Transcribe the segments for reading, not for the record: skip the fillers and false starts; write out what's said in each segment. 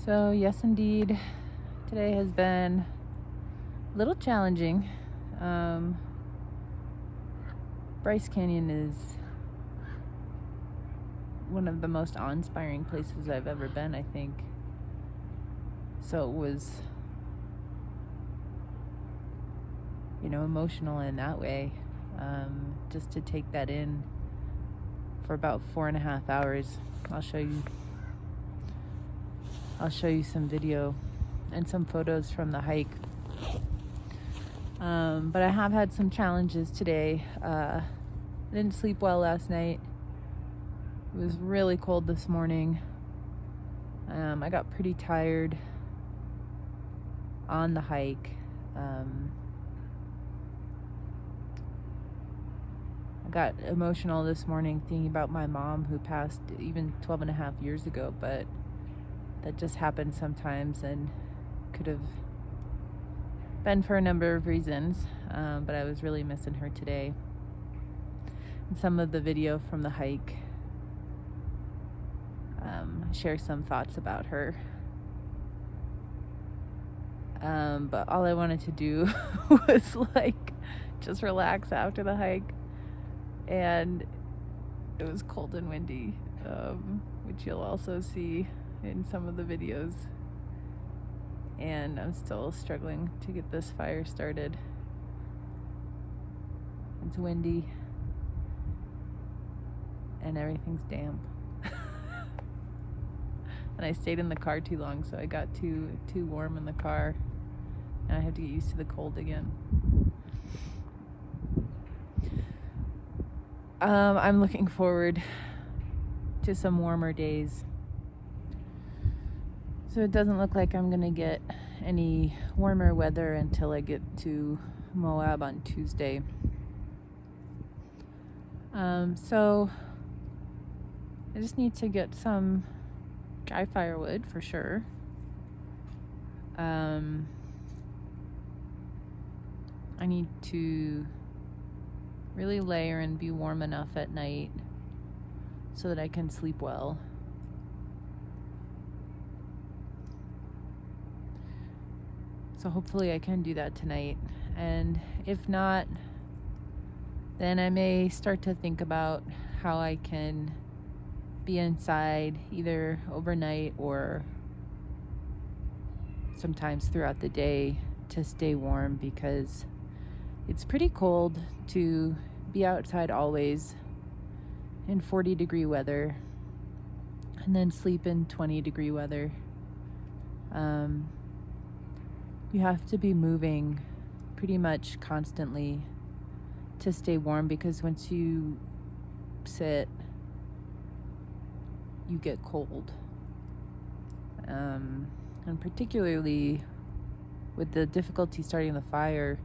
So, yes, indeed, today has been a little challenging. Um, Bryce Canyon is one of the most awe-inspiring places I've ever been, I think. So it was, emotional in that way. Just to take that in for about 4.5 hours. I'll show you. I'll show you some video and some photos from the hike. But I have had some challenges today. I didn't sleep well last night. It was really cold this morning. I got pretty tired on the hike. I got emotional this morning thinking about my mom who passed even 12 and a half years ago, but that just happens sometimes and could have been for a number of reasons, but I was really missing her today. And some of the video from the hike share some thoughts about her. But all I wanted to do was just relax after the hike. And it was cold and windy, which you'll also see in some of the videos. And I'm still struggling to get this fire started. It's windy and everything's damp. And I stayed in the car too long, so I got too warm in the car, and I have to get used to the cold again. I'm looking forward to some warmer days. So it doesn't look like I'm gonna get any warmer weather until I get to Moab on Tuesday. So I just need to get some dry firewood for sure. I need to really layer and be warm enough at night so that I can sleep well. So hopefully I can do that tonight. And if not, then I may start to think about how I can be inside either overnight or sometimes throughout the day to stay warm, because it's pretty cold to be outside always in 40-degree weather and then sleep in 20-degree weather. You have to be moving pretty much constantly to stay warm, because once you sit, you get cold. And particularly with the difficulty starting the fire,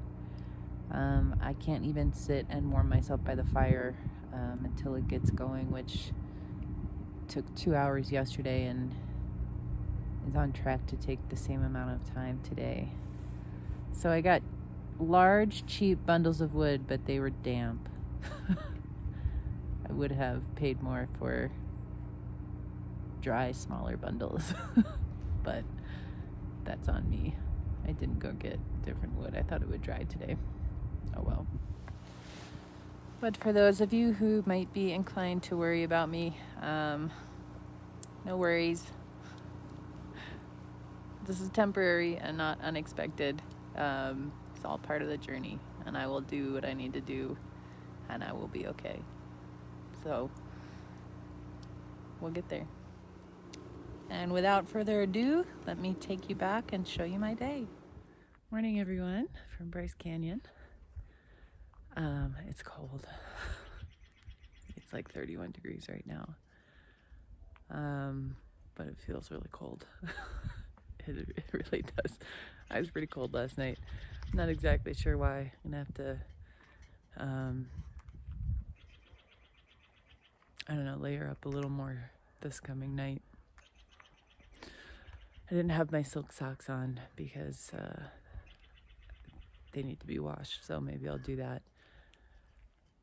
I can't even sit and warm myself by the fire until it gets going, which took 2 hours yesterday and is on track to take the same amount of time today. So I got large, cheap bundles of wood, but they were damp. I would have paid more for dry, smaller bundles, but that's on me. I didn't go get different wood. I thought it would dry today. Oh well. But for those of you who might be inclined to worry about me, no worries. This is temporary and not unexpected. It's all part of the journey, and I will do what I need to do, and I will be okay. So we'll get there. And without further ado, let me take you back and show you my day. Morning, everyone, from Bryce Canyon. It's cold. It's like 31 degrees right now. But it feels really cold. It really does. I was pretty cold last night. I'm not exactly sure why. I'm gonna have to, layer up a little more this coming night. I didn't have my silk socks on because they need to be washed, so maybe I'll do that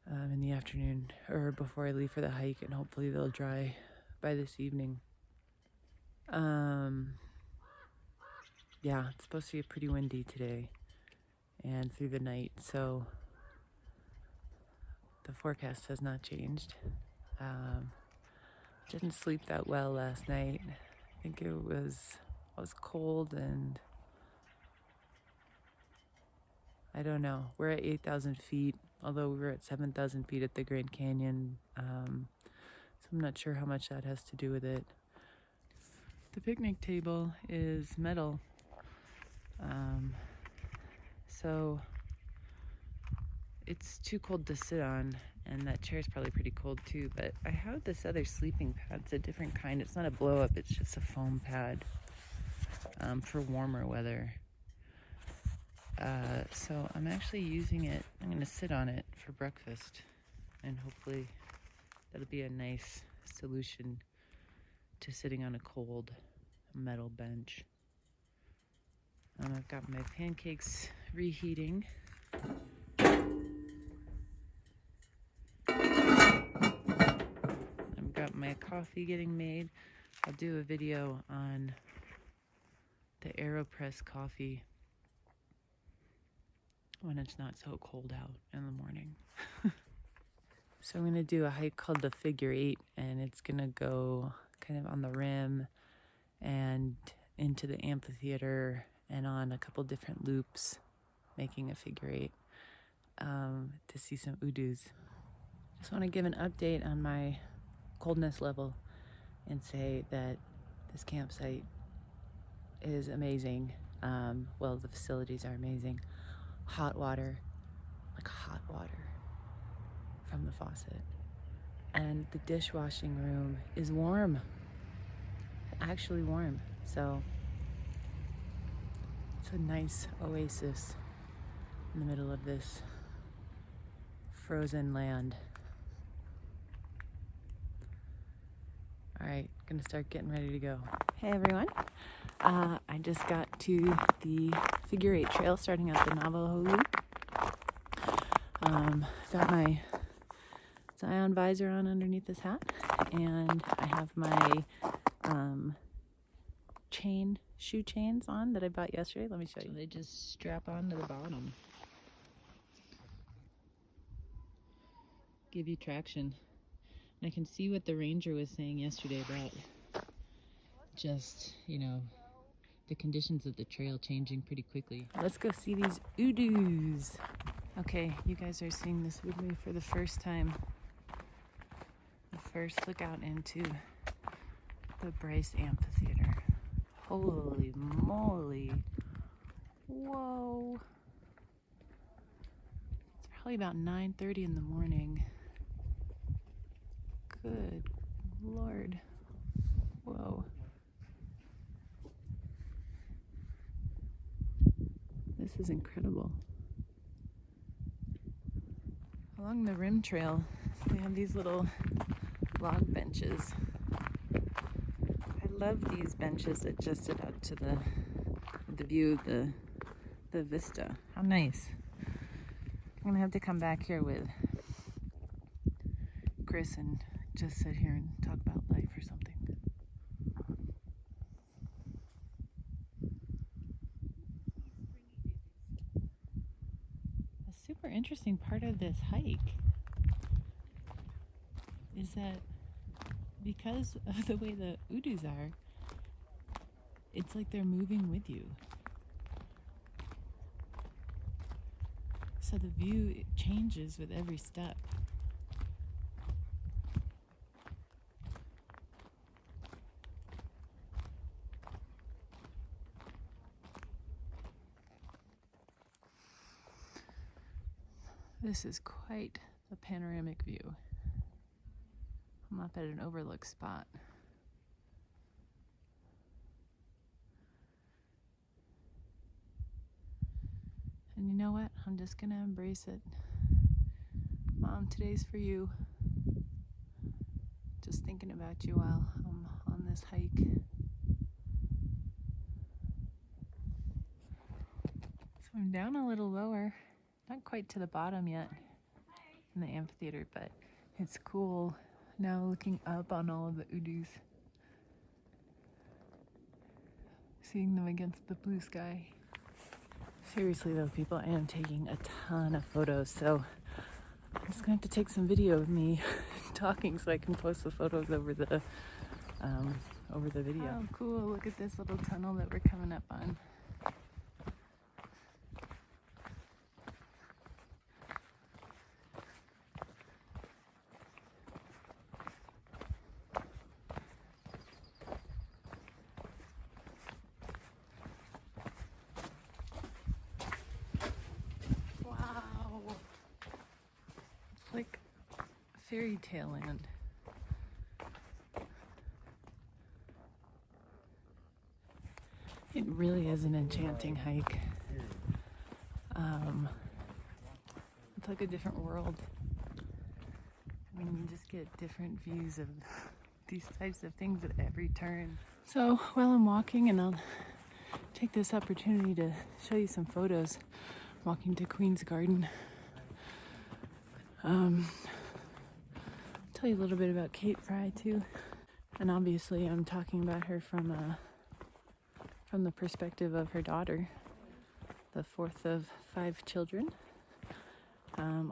in the afternoon or before I leave for the hike, and hopefully they'll dry by this evening. yeah, it's supposed to be pretty windy today and through the night, so the forecast has not changed. Didn't sleep that well last night. I think I was cold, and I don't know. We're at 8,000 feet, although we were at 7,000 feet at the Grand Canyon. So I'm not sure how much that has to do with it. The picnic table is metal. So it's too cold to sit on, and that chair is probably pretty cold too, but I have this other sleeping pad. It's a different kind. It's not a blow up, it's just a foam pad for warmer weather. So I'm actually using it. I'm going to sit on it for breakfast, and hopefully that'll be a nice solution to sitting on a cold metal bench. I've got my pancakes reheating. I've got my coffee getting made. I'll do a video on the AeroPress coffee when it's not so cold out in the morning. So I'm going to do a hike called the Figure 8, and it's going to go kind of on the rim and into the amphitheater and on a couple different loops, making a figure 8 to see some udus. Just want to give an update on my coldness level and say that this campsite is amazing. Well, the facilities are amazing. Hot water, like hot water from the faucet. And the dishwashing room is warm, actually warm. So it's a nice oasis in the middle of this frozen land. All right, gonna start getting ready to go. Hey everyone, I just got to the Figure 8 trail starting at the Navajo Loop. Got my Zion visor on underneath this hat, and I have my shoe chains on that I bought yesterday. Let me show you. They just strap on to the bottom. Give you traction. And I can see what the ranger was saying yesterday about just, the conditions of the trail changing pretty quickly. Let's go see these udus. Okay, you guys are seeing this with me for the first time. The first look out into the Bryce Amphitheater. Holy moly. Whoa. It's probably about 9:30 in the morning. Good Lord. Whoa. This is incredible. Along the rim trail, they have these little log benches. I love these benches that just sit out to the view of the vista. How nice. I'm gonna have to come back here with Chris and just sit here and talk about life or something. A super interesting part of this hike is that because of the way the udus are, it's like they're moving with you. So the view changes with every step. This is quite a panoramic view. I'm up at an overlook spot. And you know what? I'm just gonna embrace it. Mom, today's for you. Just thinking about you while I'm on this hike. So I'm down a little lower. Not quite to the bottom yet in the amphitheater, but it's cool now looking up on all of the udus. seeing them against the blue sky. Seriously though, people, I am taking a ton of photos, so I'm just gonna have to take some video of me talking so I can post the photos over the video. Oh, cool! Look at this little tunnel that we're coming up on. Wow! It's like fairy tale land. It really is an enchanting hike. It's like a different world. I mean, you just get different views of these types of things at every turn. So while I'm walking, and I'll take this opportunity to show you some photos, walking to Queen's Garden. Tell you a little bit about Kate Fry too. And obviously I'm talking about her from the perspective of her daughter, the fourth of 5 children,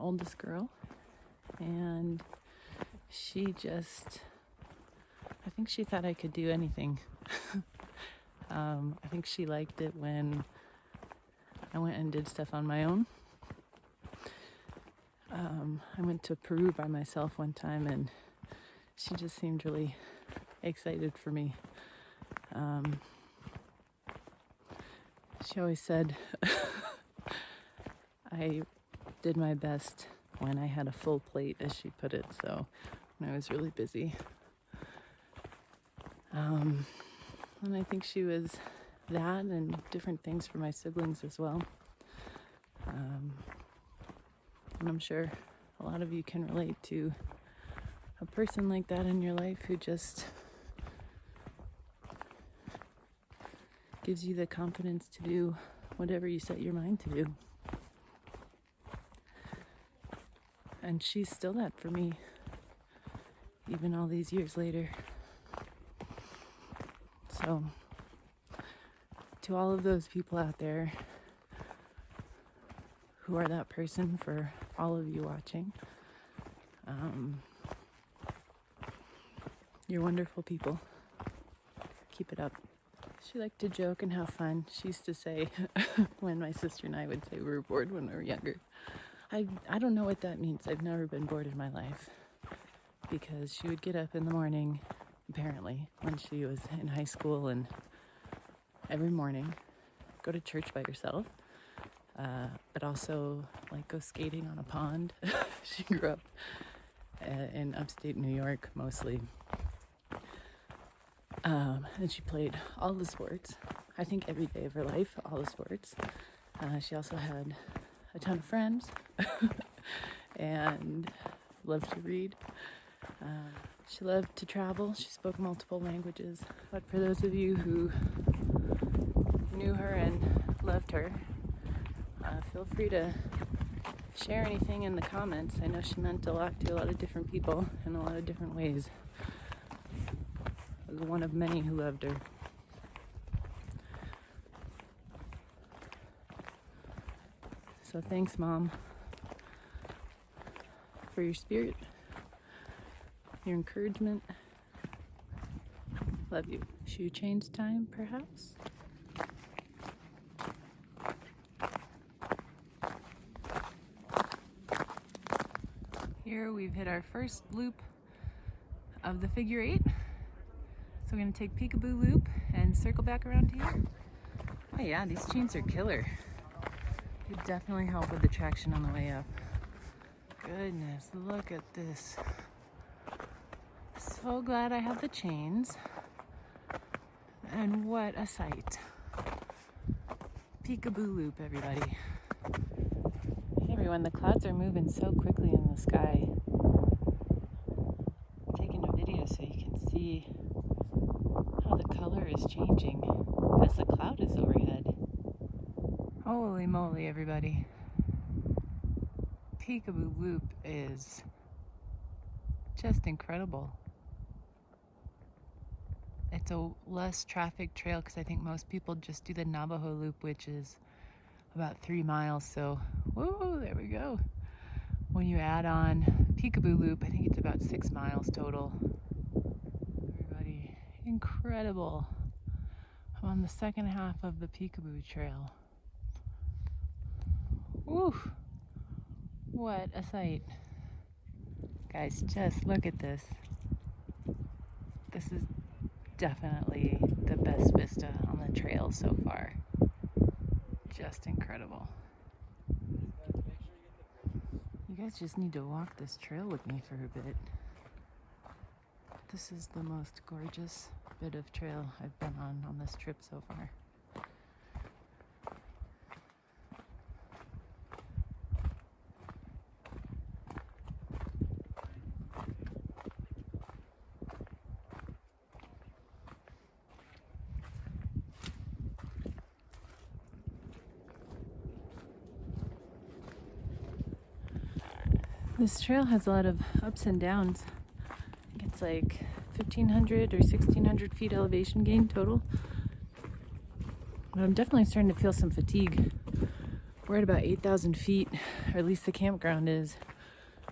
oldest girl. And she just, I think she thought I could do anything. I think she liked it when I went and did stuff on my own. I went to Peru by myself one time, and she just seemed really excited for me. She always said I did my best when I had a full plate, as she put it, so when I was really busy. And I think she was that and different things for my siblings as well. And I'm sure a lot of you can relate to a person like that in your life who just gives you the confidence to do whatever you set your mind to do. And she's still that for me, even all these years later. So, to all of those people out there who are that person, for all of you watching, you're wonderful people. Keep it up. She liked to joke and have fun. She used to say, when my sister and I would say we were bored when we were younger. I don't know what that means. I've never been bored in my life, because she would get up in the morning, apparently, when she was in high school, and every morning go to church by herself, but also like go skating on a pond. She grew up in upstate New York mostly. And she played all the sports, I think every day of her life, all the sports. She also had a ton of friends and loved to read. She loved to travel. She spoke multiple languages. But for those of you who knew her and loved her, feel free to share anything in the comments. I know she meant a lot to a lot of different people in a lot of different ways. I was one of many who loved her. So thanks, Mom, for your spirit, your encouragement. Love you. Shoe change time, perhaps? Here we've hit our first loop of the figure 8. So we're going to take Peekaboo Loop and circle back around here. Oh yeah, these chains are killer. They definitely help with the traction on the way up. Goodness, look at this. So glad I have the chains. And what a sight. Peekaboo Loop, everybody. Hey everyone, the clouds are moving so quickly in the sky. I'm taking a video so you can see how the color is changing as the cloud is overhead. Holy moly, everybody. Peekaboo Loop is just incredible. it's a less traffic trail because I think most people just do the Navajo Loop, which is about 3 miles. So, whoa, there we go. When you add on Peekaboo Loop, I think it's about 6 miles total. Everybody, incredible. I'm on the second half of the Peekaboo Trail. Woo! What a sight. Guys, just look at this. This is definitely the best vista on the trail so far. Just incredible. You guys just need to walk this trail with me for a bit. This is the most gorgeous bit of trail I've been on this trip so far. This trail has a lot of ups and downs. I think it's like 1,500 or 1,600 feet elevation gain total. But I'm definitely starting to feel some fatigue. We're at about 8,000 feet, or at least the campground is.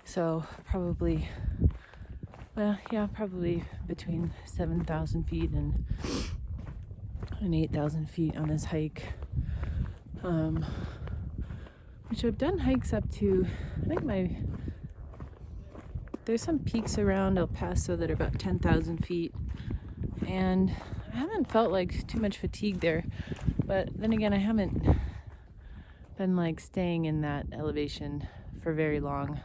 So probably between 7,000 feet and 8,000 feet on this hike. Which I've done hikes up to, I think there's some peaks around El Paso that are about 10,000 feet. And I haven't felt like too much fatigue there. But then again, I haven't been like staying in that elevation for very long.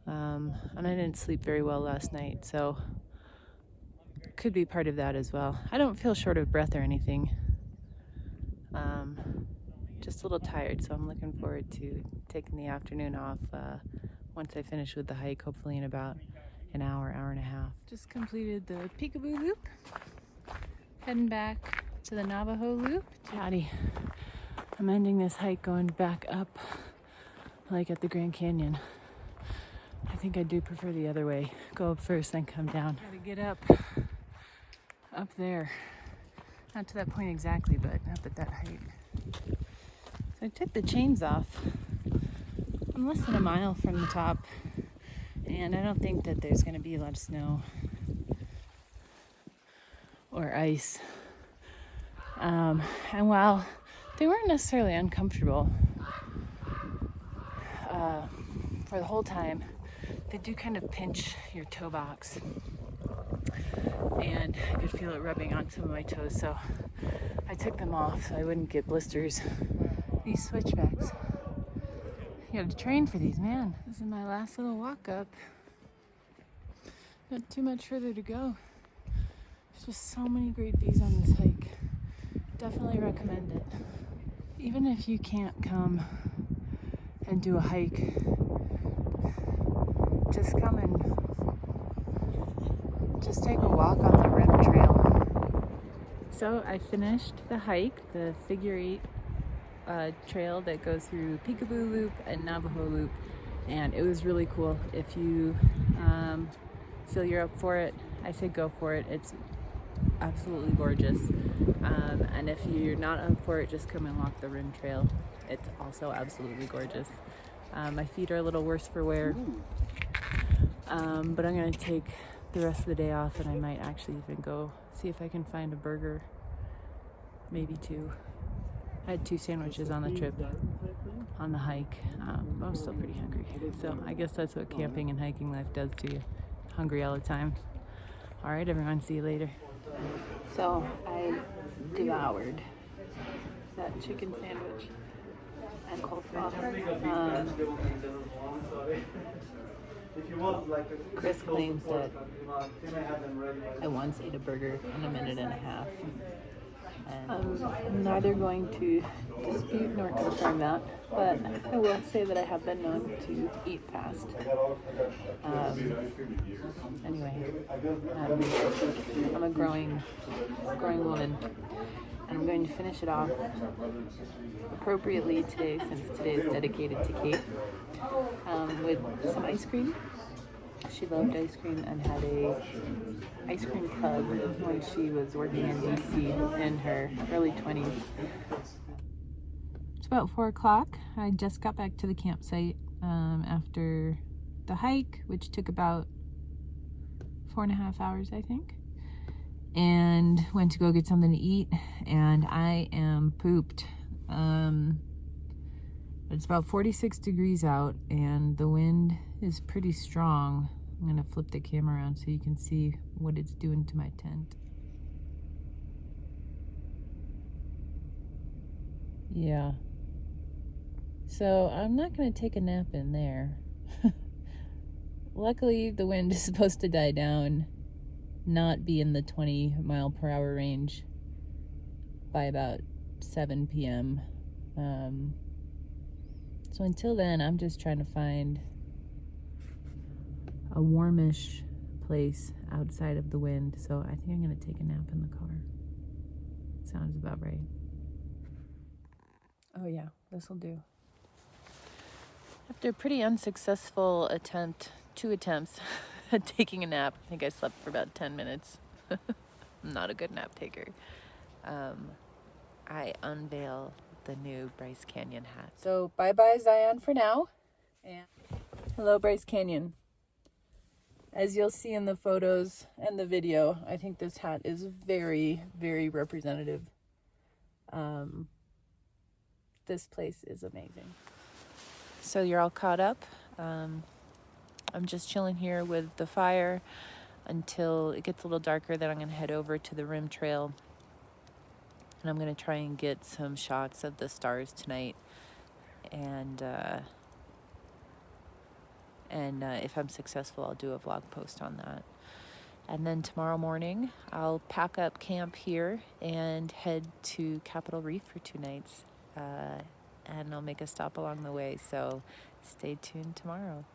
And I didn't sleep very well last night, so could be part of that as well. I don't feel short of breath or anything. Just a little tired, so I'm looking forward to taking the afternoon off once I finish with the hike, hopefully in about an hour and a half. Just completed the Peekaboo Loop. Heading back to the Navajo Loop. Howdy. I'm ending this hike going back up like at the Grand Canyon. I think I do prefer the other way. Go up first, then come down. Gotta get up there. Not to that point exactly, but up at that height. So I took the chains off. I'm less than a mile from the top, and I don't think that there's going to be a lot of snow or ice. And while they weren't necessarily uncomfortable for the whole time, they do kind of pinch your toe box, and I could feel it rubbing on some of my toes, so I took them off so I wouldn't get blisters. These switchbacks, you gotta train for these, man. This is my last little walk up. Not too much further to go. There's just so many great views on this hike. Definitely recommend it. Even if you can't come and do a hike, just come and just take a walk on the Rim Trail. So I finished the hike, the figure 8 trail that goes through Peekaboo Loop and Navajo Loop, and it was really cool. If you feel you're up for it, I say go for it. It's absolutely gorgeous. And if you're not up for it, just come and walk the Rim Trail. It's also absolutely gorgeous. My feet are a little worse for wear, but I'm gonna take the rest of the day off, and I might actually even go see if I can find a burger, maybe 2. I had 2 sandwiches on the trip, on the hike. I'm still pretty hungry, so I guess that's what camping and hiking life does to you. Hungry all the time. All right, everyone, see you later. So I devoured that chicken sandwich and coleslaw. Chris claims that I once ate a burger in a minute and a half. And I'm neither going to dispute nor confirm that, but I will say that I have been known to eat fast. Anyway, I'm a growing woman, and I'm going to finish it off appropriately today, since today is dedicated to Kate, with some ice cream. She loved ice cream and had a ice cream pub when she was working in DC in her early 20s. It's about 4 o'clock. I just got back to the campsite after the hike, which took about 4.5 hours, I think, and went to go get something to eat, and I am pooped. It's about 46 degrees out and the wind is pretty strong. I'm gonna flip the camera around so you can see what it's doing to my tent. Yeah. So I'm not gonna take a nap in there. Luckily, the wind is supposed to die down, not be in the 20-mile-per-hour range by about 7 p.m. So until then, I'm just trying to find a warmish place outside of the wind. So I think I'm gonna take a nap in the car. Sounds about right. Oh yeah, this'll do. After a pretty unsuccessful attempt, 2 attempts at taking a nap, I think I slept for about 10 minutes. I'm not a good nap taker. I unveil the new Bryce Canyon hat. So bye-bye Zion for now, and hello Bryce Canyon. As you'll see in the photos and the video, I think this hat is very, very representative. This place is amazing. So you're all caught up. I'm just chilling here with the fire until it gets a little darker. Then I'm gonna head over to the rim trail and I'm gonna try and get some shots of the stars tonight. And if I'm successful, I'll do a vlog post on that. And then tomorrow morning, I'll pack up camp here and head to Capitol Reef for 2 nights. And I'll make a stop along the way, so stay tuned tomorrow.